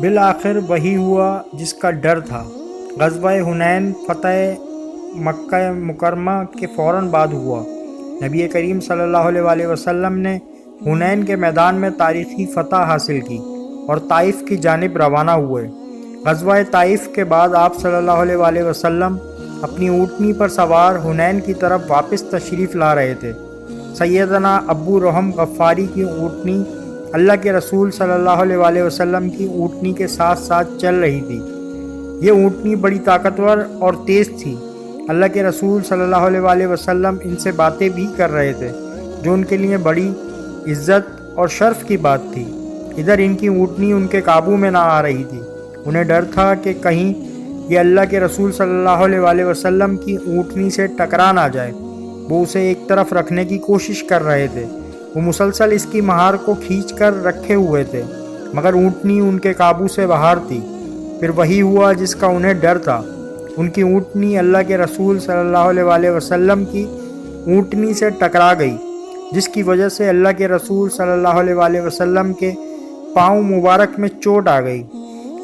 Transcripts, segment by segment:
بالآخر وہی ہوا جس کا ڈر تھا۔ غزوہ حنین فتح مکہ مکرمہ کے فوراً بعد ہوا۔ نبی کریم صلی اللہ علیہ وسلم نے حنین کے میدان میں تاریخی فتح حاصل کی اور طائف کی جانب روانہ ہوئے۔ غزوہ طائف کے بعد آپ صلی اللہ علیہ وسلم اپنی اونٹنی پر سوار حنین کی طرف واپس تشریف لا رہے تھے۔ سیدنا ابو رحم غفاری کی اونٹنی اللہ کے رسول صلی اللہ علیہ وسلم کی اونٹنی کے ساتھ ساتھ چل رہی تھی۔ یہ اونٹنی بڑی طاقتور اور تیز تھی۔ اللہ کے رسول صلی اللہ علیہ وسلم ان سے باتیں بھی کر رہے تھے، جو ان کے لیے بڑی عزت اور شرف کی بات تھی۔ ادھر ان کی اونٹنی ان کے قابو میں نہ آ رہی تھی۔ انہیں ڈر تھا کہ کہیں یہ اللہ کے رسول صلی اللہ علیہ وسلم کی اونٹنی سے ٹکرا نہ جائے۔ وہ اسے ایک طرف رکھنے کی کوشش کر رہے تھے۔ وہ مسلسل اس کی مہار کو کھینچ کر رکھے ہوئے تھے، مگر اونٹنی ان کے قابو سے باہر تھی۔ پھر وہی ہوا جس کا انہیں ڈر تھا۔ ان کی اونٹنی اللہ کے رسول صلی اللہ علیہ وسلم کی اونٹنی سے ٹکرا گئی، جس کی وجہ سے اللہ کے رسول صلی اللہ علیہ وسلم کے پاؤں مبارک میں چوٹ آ گئی۔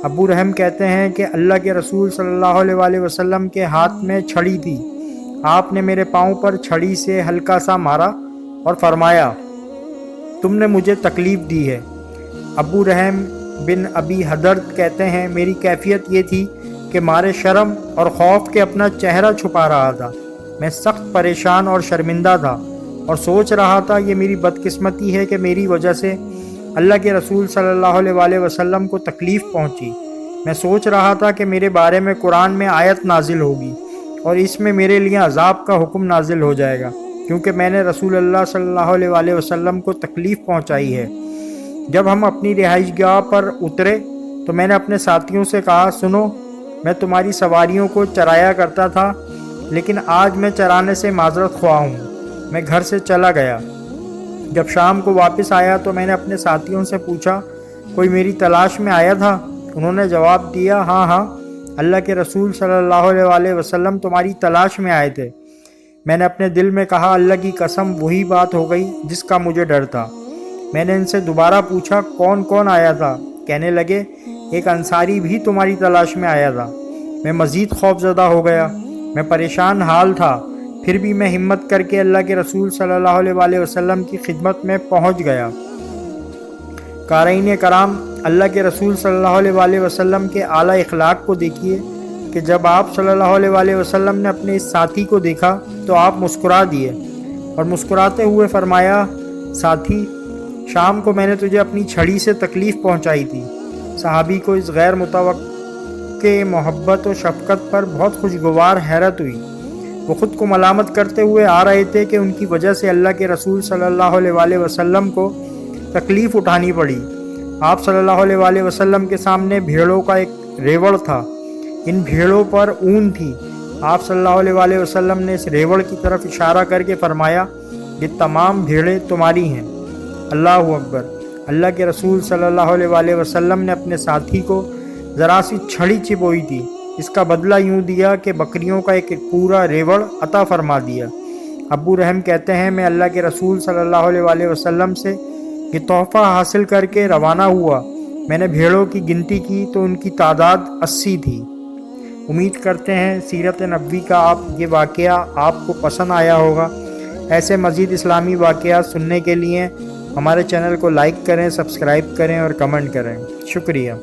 ابو رحم کہتے ہیں کہ اللہ کے رسول صلی اللہ علیہ وسلم کے ہاتھ میں چھڑی تھی۔ آپ نے میرے پاؤں پر چھڑی سے ہلکا سا مارا اور فرمایا، تم نے مجھے تکلیف دی ہے۔ ابو رحم بن ابی حدرد کہتے ہیں، میری کیفیت یہ تھی کہ مارے شرم اور خوف کے اپنا چہرہ چھپا رہا تھا۔ میں سخت پریشان اور شرمندہ تھا اور سوچ رہا تھا یہ میری بدقسمتی ہے کہ میری وجہ سے اللہ کے رسول صلی اللہ علیہ وسلم کو تکلیف پہنچی۔ میں سوچ رہا تھا کہ میرے بارے میں قرآن میں آیت نازل ہوگی اور اس میں میرے لیے عذاب کا حکم نازل ہو جائے گا، کیونکہ میں نے رسول اللہ صلی اللہ علیہ وسلم کو تکلیف پہنچائی ہے۔ جب ہم اپنی رہائش گاہ پر اترے تو میں نے اپنے ساتھیوں سے کہا، سنو، میں تمہاری سواریوں کو چرایا کرتا تھا، لیکن آج میں چرانے سے معذرت خواہ ہوں۔ میں گھر سے چلا گیا۔ جب شام کو واپس آیا تو میں نے اپنے ساتھیوں سے پوچھا، کوئی میری تلاش میں آیا تھا؟ انہوں نے جواب دیا، ہاں، اللہ کے رسول صلی اللہ علیہ وسلم تمہاری تلاش میں آئے تھے۔ میں نے اپنے دل میں کہا، اللہ کی قسم وہی بات ہو گئی جس کا مجھے ڈر تھا۔ میں نے ان سے دوبارہ پوچھا، کون کون آیا تھا؟ کہنے لگے، ایک انصاری بھی تمہاری تلاش میں آیا تھا۔ میں مزید خوف زدہ ہو گیا۔ میں پریشان حال تھا، پھر بھی میں ہمت کر کے اللہ کے رسول صلی اللہ علیہ وسلم کی خدمت میں پہنچ گیا۔ قارئین کرام، اللہ کے رسول صلی اللہ علیہ وسلم کے اعلیٰ اخلاق کو دیکھیے کہ جب آپ صلی اللہ علیہ وسلم نے اپنے اس ساتھی کو دیکھا تو آپ مسکرا دیے اور مسکراتے ہوئے فرمایا، ساتھی، شام کو میں نے تجھے اپنی چھڑی سے تکلیف پہنچائی تھی۔ صحابی کو اس غیر متوقع محبت و شفقت پر بہت خوشگوار حیرت ہوئی۔ وہ خود کو ملامت کرتے ہوئے آ رہے تھے کہ ان کی وجہ سے اللہ کے رسول صلی اللہ علیہ وسلم کو تکلیف اٹھانی پڑی۔ آپ صلی اللہ علیہ وسلم کے سامنے بھیڑوں کا ایک ریوڑ تھا۔ ان بھیڑوں پر اون تھی۔ آپ صلی اللہ علیہ وسلم نے اس ریوڑ کی طرف اشارہ کر کے فرمایا، یہ تمام بھیڑیں تمہاری ہیں۔ اللہ اکبر۔ اللہ کے رسول صلی اللہ علیہ وسلم نے اپنے ساتھی کو ذرا سی چھڑی چبوئی تھی۔ اس کا بدلہ یوں دیا کہ بکریوں کا ایک پورا ریوڑ عطا فرما دیا۔ ابو رحم کہتے ہیں، میں اللہ کے رسول صلی اللہ علیہ وسلم سے یہ تحفہ حاصل کر کے روانہ ہوا۔ میں نے بھیڑوں کی گنتی کی تو ان کی تعداد 80 تھی۔ امید کرتے ہیں سیرت نبوی کا یہ واقعہ آپ کو پسند آیا ہوگا۔ ایسے مزید اسلامی واقعات سننے کے لیے ہمارے چینل کو لائک کریں، سبسکرائب کریں اور کمنٹ کریں۔ شکریہ۔